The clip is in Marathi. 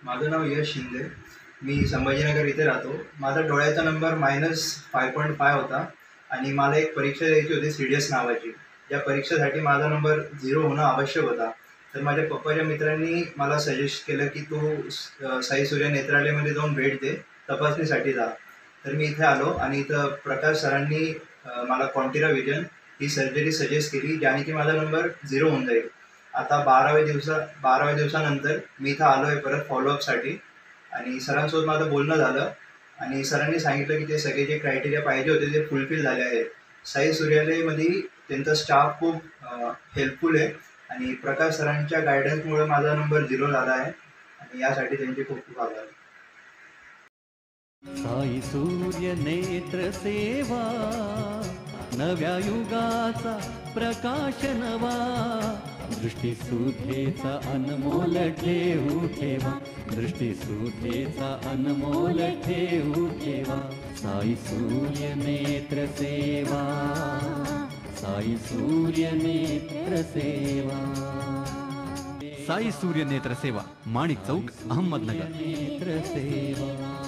माझं नाव यश शिंदे. मी संभाजीनगर इथे राहतो. माझा डोळ्याचा नंबर -5.5 होता आणि मला एक परीक्षा द्यायची होती CDS नावाची. या परीक्षेसाठी माझा नंबर 0 होणं आवश्यक होता. तर माझ्या पप्पाच्या मित्रांनी मला सजेस्ट केलं की तू साई सूर्य नेत्रालयमध्ये जाऊन भेट दे, तपासणीसाठी जा. तर मी इथे आलो आणि इथं प्रकाश सरांनी मला कॉन्टिरा व्हिजन ही सर्जरी सजेस्ट केली, ज्याने की माझा नंबर 0 होऊन जाईल. आता 12व्या दिवसानंतर मी इथं आलो आहे परत फॉलोअपसाठी आणि सरांसोबत माझं बोलणं झालं आणि सरांनी सांगितलं की ते सगळे जे क्रायटेरिया पाहिजे होते ते फुलफिल झाले आहेत. साई सूर्यालयमध्ये त्यांचा स्टाफ खूप हेल्पफुल आहे आणि प्रकाश सरांच्या गायडन्समुळे माझा नंबर 0 झाला आहे आणि यासाठी त्यांचे खूप खूप आभार. साई सूर्य नेत्र सेवा, नव्या युगाचा प्रकाश नवा, दृष्टीसुधेचा अनमोल ठेवू ठेवा, दृष्टीसुधेचा अनमोल ठेवू ठेवा. साई सूर्य नेत्र सेवा, साई सूर्य नेत्र सेवा. साई सूर्य नेत्र सेवा, माणिक चौक, अहमदनगर. नेत्र सेवा.